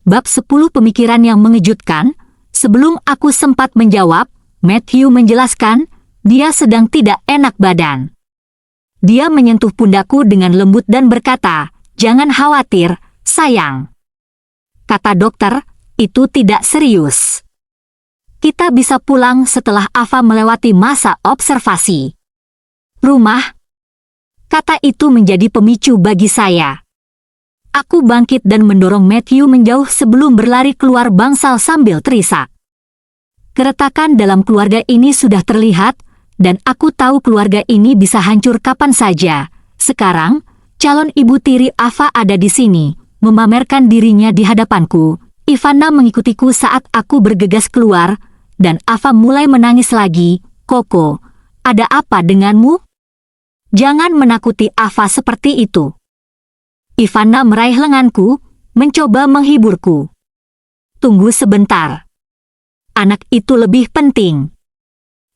Bab 10 Pemikiran yang mengejutkan. Sebelum aku sempat menjawab, Matthew menjelaskan, dia sedang tidak enak badan. Dia menyentuh pundakku dengan lembut dan berkata, "Jangan khawatir, sayang." Kata dokter, "Itu tidak serius. Kita bisa pulang setelah Ava melewati masa observasi." Rumah? Kata itu menjadi pemicu bagi saya. Aku bangkit dan mendorong Matthew menjauh sebelum berlari keluar bangsal sambil terisak. Keretakan dalam keluarga ini sudah terlihat, dan aku tahu keluarga ini bisa hancur kapan saja. Sekarang, calon ibu tiri Ava ada di sini, memamerkan dirinya di hadapanku. Ivana mengikutiku saat aku bergegas keluar, dan Ava mulai menangis lagi. "Koko, ada apa denganmu?" "Jangan menakuti Ava seperti itu." Ivana meraih lenganku, mencoba menghiburku. "Tunggu sebentar. Anak itu lebih penting."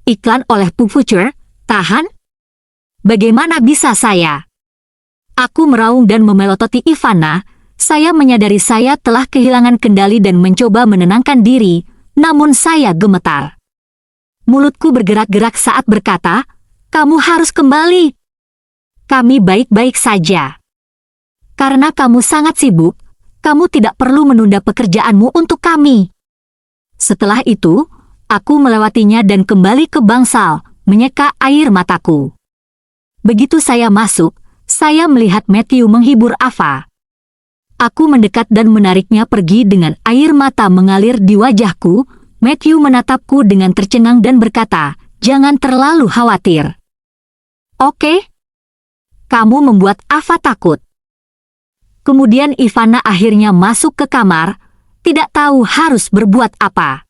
Iklan oleh Pupfuture, tahan? Bagaimana bisa saya? Aku meraung dan memelototi Ivana. Saya menyadari saya telah kehilangan kendali dan mencoba menenangkan diri, namun saya gemetar. Mulutku bergerak-gerak saat berkata, "Kamu harus kembali. Kami baik-baik saja. Karena kamu sangat sibuk, kamu tidak perlu menunda pekerjaanmu untuk kami." Setelah itu, aku melewatinya dan kembali ke bangsal, menyeka air mataku. Begitu saya masuk, saya melihat Matthew menghibur Ava. Aku mendekat dan menariknya pergi dengan air mata mengalir di wajahku. Matthew menatapku dengan tercengang dan berkata, "Jangan terlalu khawatir. Oke? Kamu membuat Ava takut." Kemudian Ivana akhirnya masuk ke kamar, tidak tahu harus berbuat apa.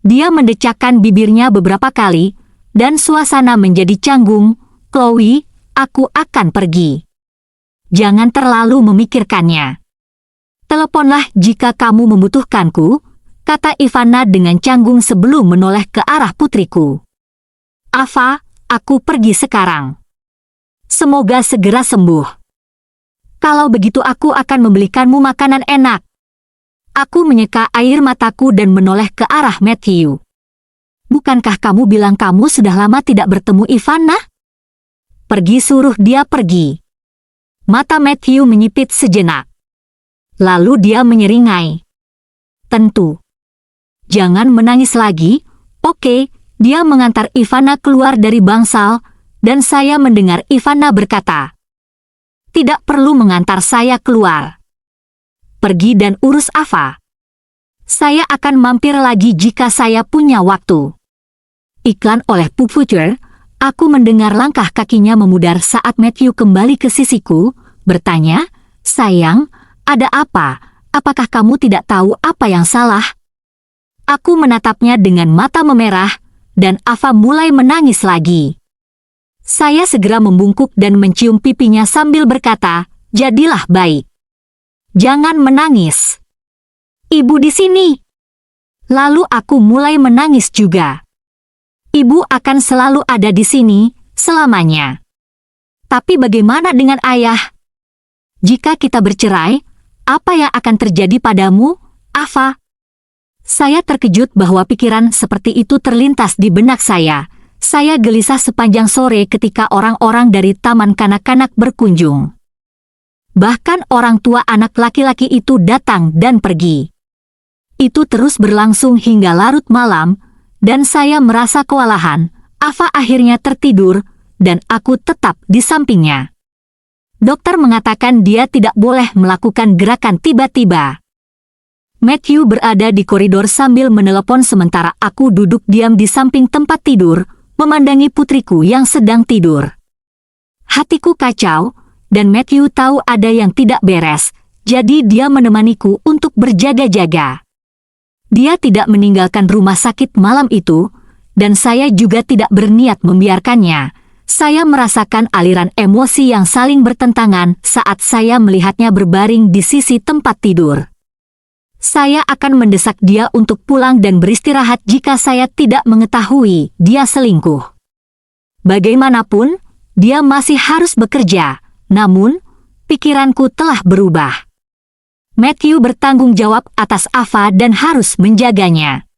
Dia mendecakkan bibirnya beberapa kali, dan suasana menjadi canggung. "Chloe, aku akan pergi. Jangan terlalu memikirkannya. Teleponlah jika kamu membutuhkanku," kata Ivana dengan canggung sebelum menoleh ke arah putriku. "Ava, aku pergi sekarang. Semoga segera sembuh. Kalau begitu aku akan membelikanmu makanan enak." Aku menyeka air mataku dan menoleh ke arah Matthew. "Bukankah kamu bilang kamu sudah lama tidak bertemu Ivana? Pergi, suruh dia pergi." Mata Matthew menyipit sejenak. Lalu dia menyeringai. "Tentu. Jangan menangis lagi, oke?" Dia mengantar Ivana keluar dari bangsal, dan saya mendengar Ivana berkata, "Tidak perlu mengantar saya keluar. Pergi dan urus Ava. Saya akan mampir lagi jika saya punya waktu." Iklan oleh Pupfuture. Aku mendengar langkah kakinya memudar saat Matthew kembali ke sisiku, bertanya, "Sayang, ada apa? Apakah kamu tidak tahu apa yang salah?" Aku menatapnya dengan mata memerah, dan Ava mulai menangis lagi. Saya segera membungkuk dan mencium pipinya sambil berkata, "Jadilah baik. Jangan menangis. Ibu di sini." Lalu aku mulai menangis juga. "Ibu akan selalu ada di sini, selamanya. Tapi bagaimana dengan ayah? Jika kita bercerai, apa yang akan terjadi padamu, Ava?" Saya terkejut bahwa pikiran seperti itu terlintas di benak saya. Saya gelisah sepanjang sore ketika orang-orang dari taman kanak-kanak berkunjung. Bahkan orang tua anak laki-laki itu datang dan pergi. Itu terus berlangsung hingga larut malam, dan saya merasa kewalahan. Ava akhirnya tertidur, dan aku tetap di sampingnya. Dokter mengatakan dia tidak boleh melakukan gerakan tiba-tiba. Matthew berada di koridor sambil menelepon sementara aku duduk diam di samping tempat tidur, memandangi putriku yang sedang tidur. Hatiku kacau, dan Matthew tahu ada yang tidak beres, jadi dia menemaniku untuk berjaga-jaga. Dia tidak meninggalkan rumah sakit malam itu, dan saya juga tidak berniat membiarkannya. Saya merasakan aliran emosi yang saling bertentangan saat saya melihatnya berbaring di sisi tempat tidur. Saya akan mendesak dia untuk pulang dan beristirahat jika saya tidak mengetahui dia selingkuh. Bagaimanapun, dia masih harus bekerja, namun pikiranku telah berubah. Matthew bertanggung jawab atas Ava dan harus menjaganya.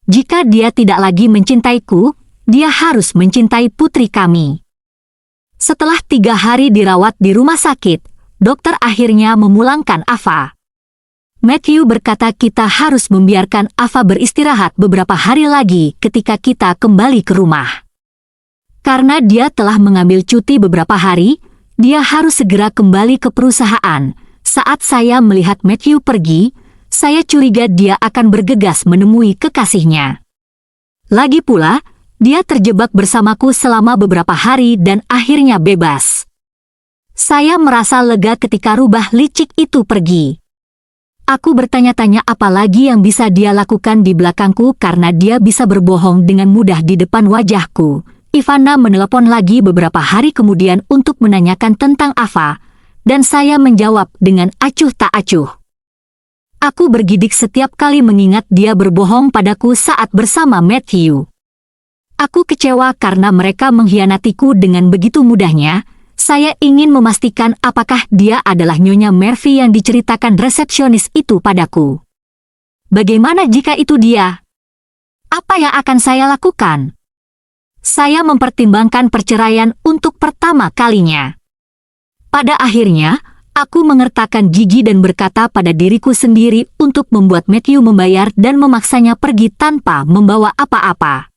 Jika dia tidak lagi mencintaiku, dia harus mencintai putri kami. Setelah 3 hari dirawat di rumah sakit, dokter akhirnya memulangkan Ava. Matthew berkata kita harus membiarkan Ava beristirahat beberapa hari lagi ketika kita kembali ke rumah. Karena dia telah mengambil cuti beberapa hari, dia harus segera kembali ke perusahaan. Saat saya melihat Matthew pergi, saya curiga dia akan bergegas menemui kekasihnya. Lagi pula, dia terjebak bersamaku selama beberapa hari dan akhirnya bebas. Saya merasa lega ketika rubah licik itu pergi. Aku bertanya-tanya apa lagi yang bisa dia lakukan di belakangku karena dia bisa berbohong dengan mudah di depan wajahku. Ivana menelepon lagi beberapa hari kemudian untuk menanyakan tentang Ava, dan saya menjawab dengan acuh tak acuh. Aku bergidik setiap kali mengingat dia berbohong padaku saat bersama Matthew. Aku kecewa karena mereka mengkhianatiku dengan begitu mudahnya. Saya ingin memastikan apakah dia adalah Nyonya Murphy yang diceritakan resepsionis itu padaku. Bagaimana jika itu dia? Apa yang akan saya lakukan? Saya mempertimbangkan perceraian untuk pertama kalinya. Pada akhirnya, aku mengertakkan gigi dan berkata pada diriku sendiri untuk membuat Matthew membayar dan memaksanya pergi tanpa membawa apa-apa.